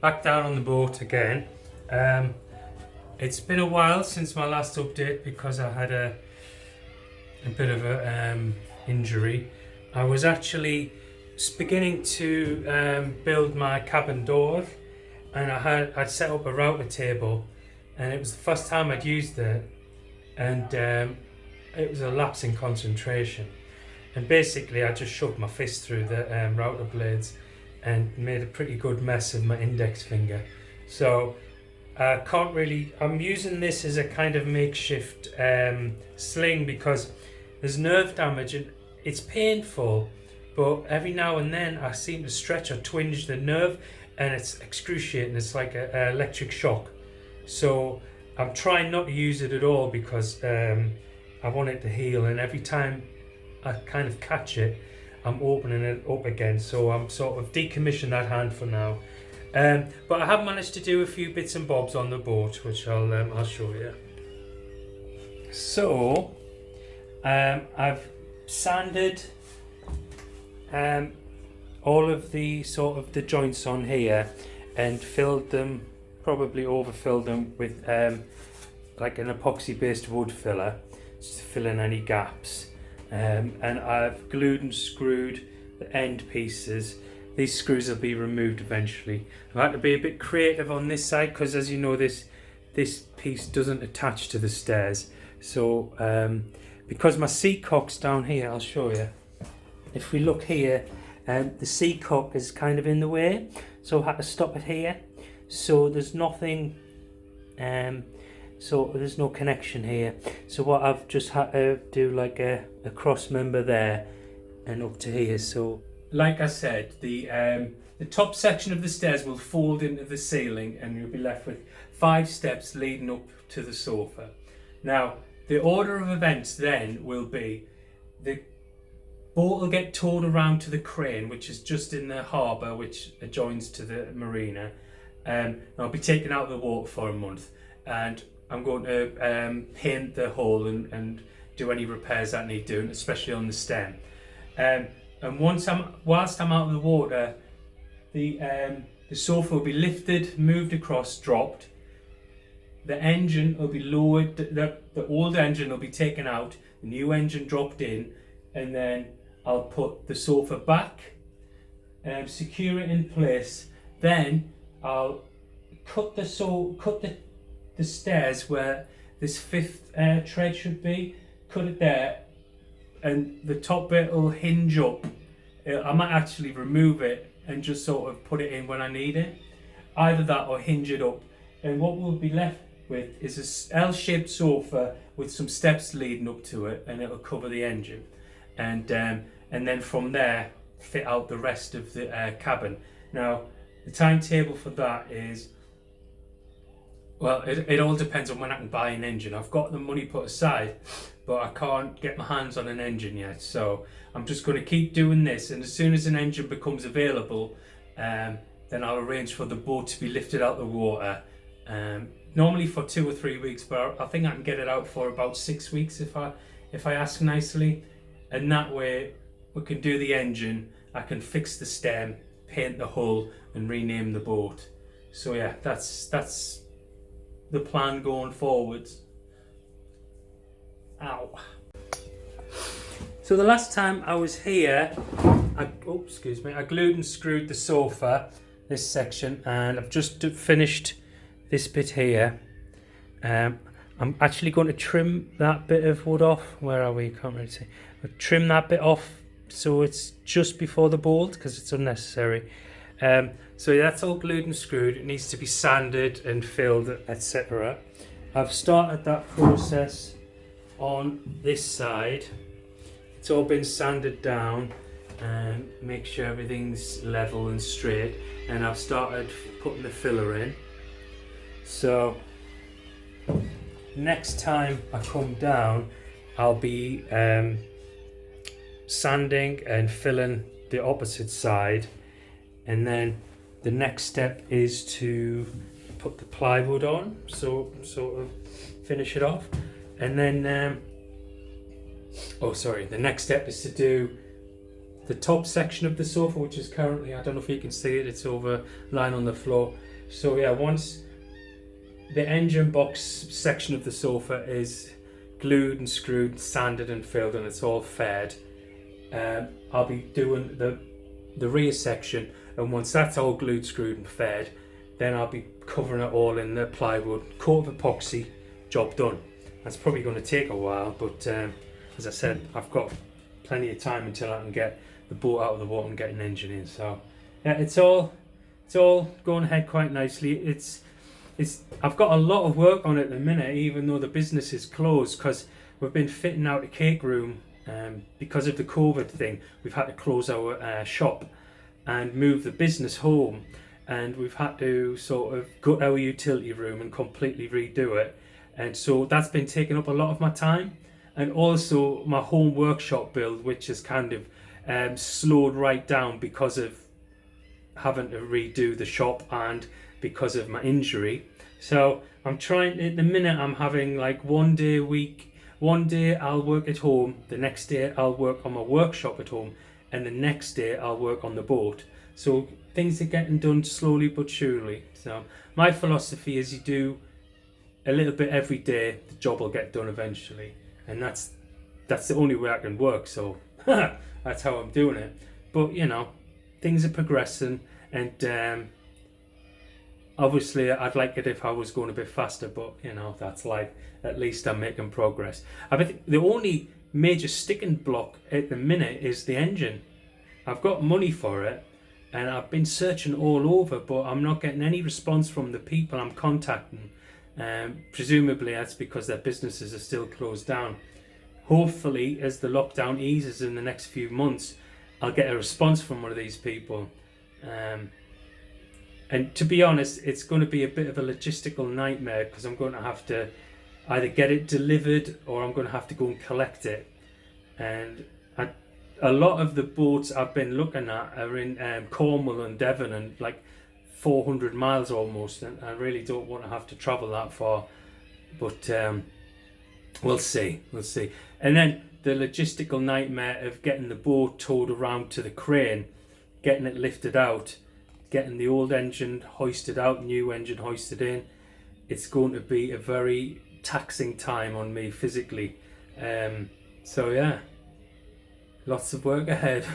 back down on the boat again. It's been a while since my last update because I had a bit of a injury. I was actually beginning to build my cabin door, and I'd set up a router table, and it was the first time I'd used it, and it was a lapse in concentration. And basically I just shoved my fist through the router blades and made a pretty good mess of my index finger. So I can't really, I'm using this as a kind of makeshift sling because there's nerve damage and it's painful, but every now and then I seem to stretch or twinge the nerve and it's excruciating. It's like an electric shock. So I'm trying not to use it at all because I want it to heal, and every time I kind of catch it, I'm opening it up again. So I'm sort of decommissioned that hand for now. But I have managed to do a few bits and bobs on the boat, which I'll show you. So I've sanded all of the sort of the joints on here and filled them, probably overfilled them with like an epoxy based wood filler just to fill in any gaps. And I've glued and screwed the end pieces. These screws will be removed eventually. I've had to be a bit creative on this side because, as you know, this piece doesn't attach to the stairs. So because my seacock's down here, I'll show you. If we look here, the seacock is kind of in the way, so I had to stop it here. So there's nothing, so there's no connection here. So what I've just had to do, like a cross member there and up to here. So like I said, the top section of the stairs will fold into the ceiling and you'll be left with 5 steps leading up to the sofa. Now the order of events then will be the boat will get towed around to the crane, which is just in the harbour, which adjoins to the marina. I'll be taken out of the water for a month, and I'm going to paint the hull and do any repairs that need doing, especially on the stem. And whilst I'm out of the water, the sofa will be lifted, moved across, dropped. The engine will be lowered. The old engine will be taken out, the new engine dropped in, and then I'll put the sofa back, secure it in place. Then I'll cut the stairs where this 5th tread should be. Cut it there, and the top bit will hinge up. I might actually remove it and just sort of put it in when I need it. Either that or hinge it up. And what we'll be left with is a L-shaped sofa with some steps leading up to it, and it'll cover the engine. And then from there fit out the rest of the cabin. Now the timetable for that is, well, it all depends on when I can buy an engine. I've got the money put aside, but I can't get my hands on an engine yet. So I'm just going to keep doing this, and as soon as an engine becomes available, then I'll arrange for the boat to be lifted out the water. Normally for 2 or 3 weeks, but I think I can get it out for about 6 weeks if I ask nicely. And that way we can do the engine, I can fix the stem, paint the hull and rename the boat. So yeah, that's the plan going forwards. Ow. So the last time I was here, I glued and screwed the sofa, this section, and I've just finished this bit here. I'm actually going to trim that bit of wood off. Where are we? Can't really see. I'll trim that bit off so it's just before the bolt because it's unnecessary. So yeah, that's all glued and screwed. It needs to be sanded and filled, etc. I've started that process on this side. It's all been sanded down and make sure everything's level and straight, and I've started putting the filler in. So next time I come down, I'll be sanding and filling the opposite side, and then the next step is to put the plywood on, so sort of finish it off, and then the next step is to do the top section of the sofa, which is currently, I don't know if you can see it, it's over lying on the floor. So yeah, once the engine box section of the sofa is glued and screwed, sanded and filled, and it's all faired, I'll be doing the rear section, and once that's all glued, screwed and faired, then I'll be covering it all in the plywood, coat of epoxy, job done. That's probably going to take a while, but as I said, I've got plenty of time until I can get the boat out of the water and get an engine in. So yeah, it's all going ahead quite nicely. It's I've got a lot of work on it at the minute, even though the business is closed, because we've been fitting out a cake room. Because of the COVID thing, we've had to close our shop and move the business home, and we've had to sort of gut our utility room and completely redo it, and so that's been taking up a lot of my time, and also my home workshop build, which has kind of slowed right down because of having to redo the shop and because of my injury. So I'm trying, at the minute I'm having like 1 day a week. One day I'll work at home, the next day I'll work on my workshop at home, and the next day I'll work on the boat. So things are getting done slowly but surely. So my philosophy is you do a little bit every day, the job will get done eventually. And that's the only way I can work, so that's how I'm doing it. But you know, things are progressing, and obviously I'd like it if I was going a bit faster, but you know, that's life. At least I'm making progress. I think the only major sticking block at the minute is the engine. I've got money for it, and I've been searching all over, but I'm not getting any response from the people I'm contacting. Presumably that's because their businesses are still closed down. Hopefully, as the lockdown eases in the next few months, I'll get a response from one of these people. And to be honest, it's going to be a bit of a logistical nightmare, because I'm going to have to either get it delivered or I'm going to have to go and collect it. And a lot of the boats I've been looking at are in Cornwall and Devon, and like 400 miles almost, and I really don't want to have to travel that far. But we'll see. And then the logistical nightmare of getting the boat towed around to the crane, getting it lifted out, getting the old engine hoisted out, new engine hoisted in. It's going to be a very taxing time on me physically. So yeah, lots of work ahead.